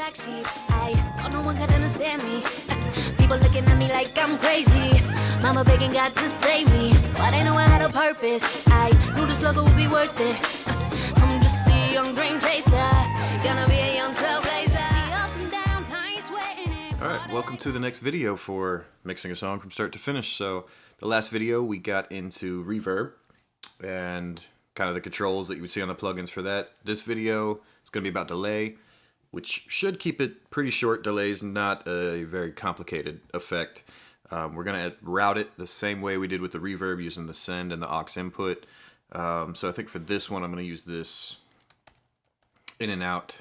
black sheep. I thought no one could understand me. People looking at me like I'm crazy. Mama begging God to save me, but I know I had a purpose. I knew the struggle would be worth it. I'm just a young dream chaser, gonna be a young trailblazer. The ups and downs, I ain't sweating it. Alright, welcome to the next video for mixing a song from start to finish. So, the last video we got into reverb and kind of the controls that you would see on the plugins for that. This video is going to be about delay, which should keep it pretty short. Delay is not a very complicated effect. We're going to route it the same way we did with the reverb using the send and the aux input. So I think for this one I'm going to use this in and out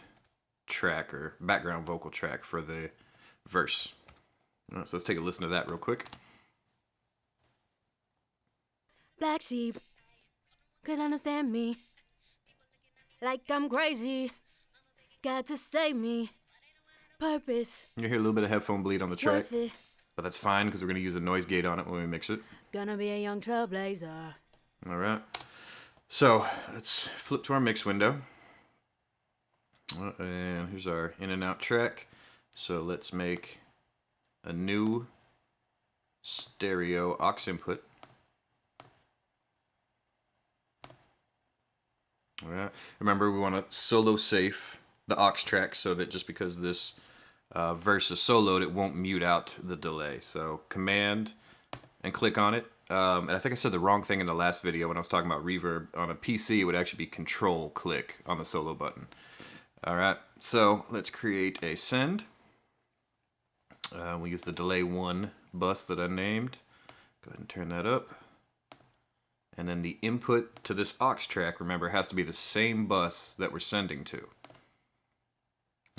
track or background vocal track for the verse. So let's take a listen to that real quick. Black sheep could understand me like I'm crazy. God to save me. Purpose. You hear a little bit of headphone bleed on the track, Worth it. but that's fine because we're going to use a noise gate on it when we mix it. Gonna be a young trailblazer. All right. So let's flip to our mix window. And here's our in and out track. So let's make a new stereo aux input. All right. Remember, we want to solo safe the aux track so that just because this verse is soloed, it won't mute out the delay. So command and click on it. And I think I said the wrong thing in the last video when I was talking about reverb. On a PC, it would actually be control click on the solo button. All right. So let's create a send. We use the delay 1 bus that I named. Go ahead and turn that up. And then the input to this aux track, remember, has to be the same bus that we're sending to.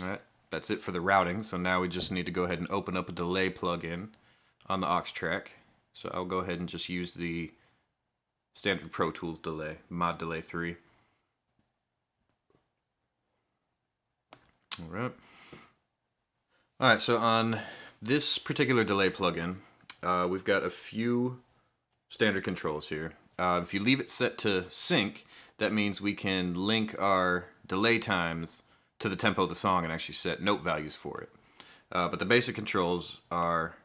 All right, that's it for the routing. So now we just need to go ahead and open up a delay plugin on the aux track. So I'll go ahead and just use the standard Pro Tools delay, Mod Delay 3. All right. All right, so on this particular delay plugin, we've got a few standard controls here. If you leave it set to sync, that means we can link our delay times to the tempo of the song and actually set note values for it. But the basic controls are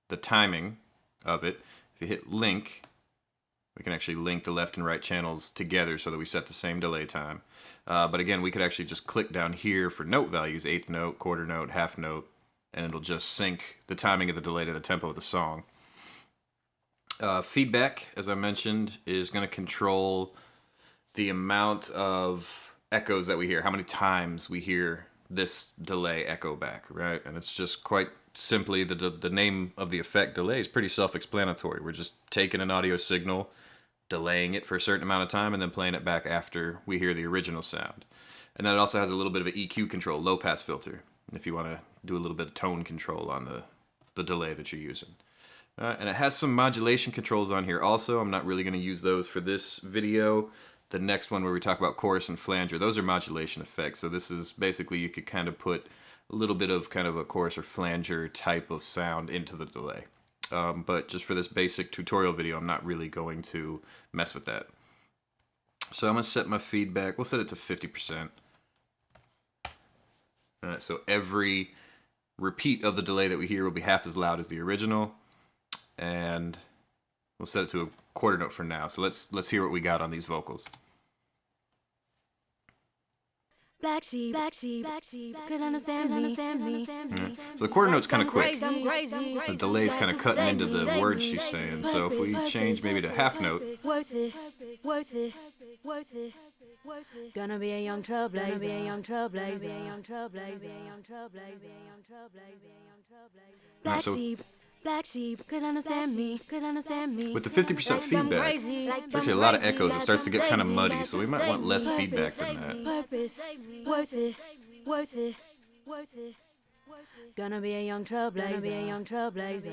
the timing of it. If you hit link, we can actually link the left and right channels together so that we set the same delay time. But again, we could actually just click down here for note values, eighth note, quarter note, half note, and it'll just sync the timing of the delay to the tempo of the song. Feedback, as I mentioned, is going to control the amount of echoes that we hear, how many times we hear this delay echo back, right? And it's just quite simply, the name of the effect delay is pretty self-explanatory. We're just taking an audio signal, delaying it for a certain amount of time, and then playing it back after we hear the original sound. And then it also has a little bit of an EQ control, low-pass filter, if you want to do a little bit of tone control on the delay that you're using. And it has some modulation controls on here also. I'm not really going to use those for this video. The next one where we talk about chorus and flanger, those are modulation effects. So this is basically, you could kind of put a little bit of kind of a chorus or flanger type of sound into the delay. But just for this basic tutorial video, I'm not really going to mess with that. So I'm going to set my feedback, we'll set it to 50%. Alright, so every repeat of the delay that we hear will be half as loud as the original. And we'll set it to a quarter note for now. So let's hear what we got on these vocals. Black sheep, could understand me. So the quarter note's kind of quick. The delay's kind of cutting into the words she's saying. So if we change maybe to half note. Worth it. Gonna be a young trailblazer. Black sheep could understand me. With the 50% feedback, there's actually a lot of echoes. It starts to get kind of muddy, so we might want less feedback than that. Purpose, worth it. Gonna be a young trailblazer.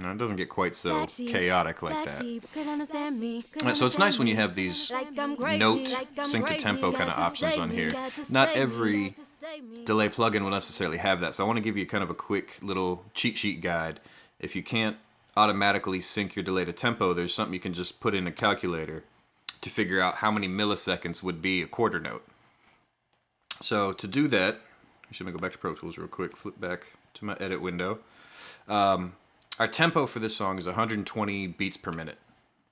No, it doesn't get quite so chaotic like that. that. So it's nice when you have these note, sync to tempo kind of options on here. Not every delay plugin will necessarily have that, so I want to give you kind of a quick little cheat sheet guide. If you can't automatically sync your delay to tempo, there's something you can just put in a calculator to figure out how many milliseconds would be a quarter note. So to do that, actually, I'm going to go back to Pro Tools real quick, flip back to my edit window. Our tempo for this song is 120 beats per minute.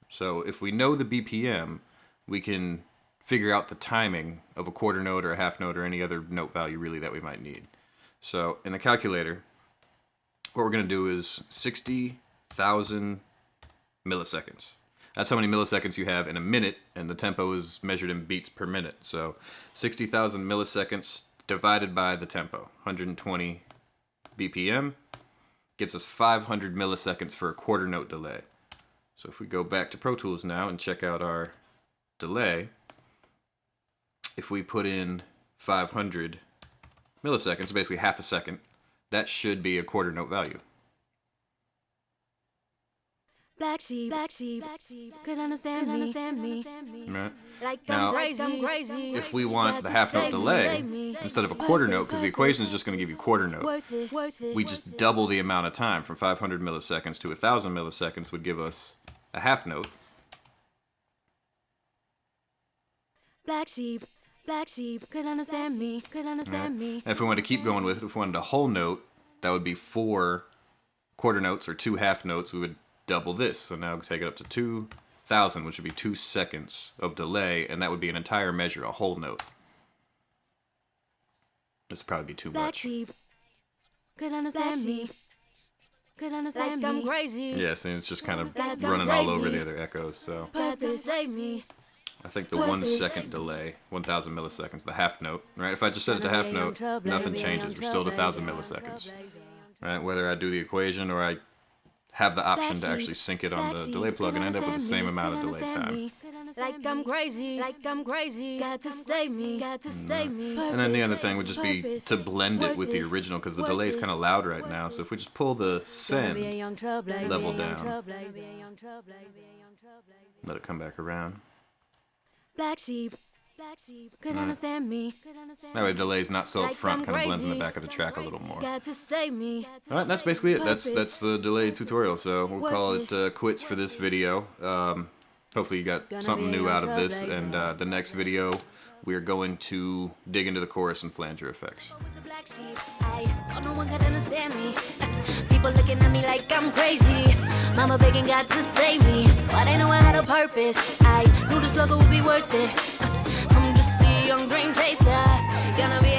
So if we know the BPM, we can figure out the timing of a quarter note or a half note or any other note value really that we might need. So in the calculator, what we're going to do is 60,000 milliseconds. That's how many milliseconds you have in a minute, and the tempo is measured in beats per minute. So 60,000 milliseconds divided by the tempo, 120 BPM, gives us 500 milliseconds for a quarter note delay. So if we go back to Pro Tools now and check out our delay, if we put in 500 milliseconds, basically half a second, that should be a quarter note value. Black sheep, could understand me. Right? Like Now, I'm crazy. If we want the half note delay instead of a quarter note, because the equation is just going to give you quarter note, Worth it. we just double the amount of time from 500 milliseconds to 1,000 milliseconds would give us a half note. Black sheep, could understand me. And if we wanted to keep going with it, if we wanted a whole note, that would be 4 quarter notes or 2 half notes. We would double this. So now take it up to 2,000, which would be 2 seconds of delay, and that would be an entire measure, a whole note. This would probably be too Black much. sheep, could understand me. Like I'm crazy. Yes, and it's just kind of That running just all saves over me. the other echoes. So But to save me. I think the 1 second delay, 1,000 milliseconds, the half note, right? If I just set it to half note, nothing changes. We're still at 1,000 milliseconds, right? Whether I do the equation or I have the option to actually sync it on the delay plug and end up with the same amount of delay time. Like I'm crazy. Got to save me. And then the other thing would just be to blend it with the original, because the delay is kind of loud right now. So if we just pull the send, level down, let it come back around. Black sheep, could understand me. That way the delay's not so up front, kind of blends in the back of the track a little more. Got to save me. All right, that's basically it. That's the delay tutorial. So we'll call it quits for this video. Hopefully you got something new out of this. And the next video, we are going to dig into the chorus and flanger effects. Was a black sheep. I thought no one could understand me. People looking at me like I'm crazy. Mama begging God to save me, but I know I had a purpose. I knew the struggle would be worth it. I'm just a young dream chaser. Gonna be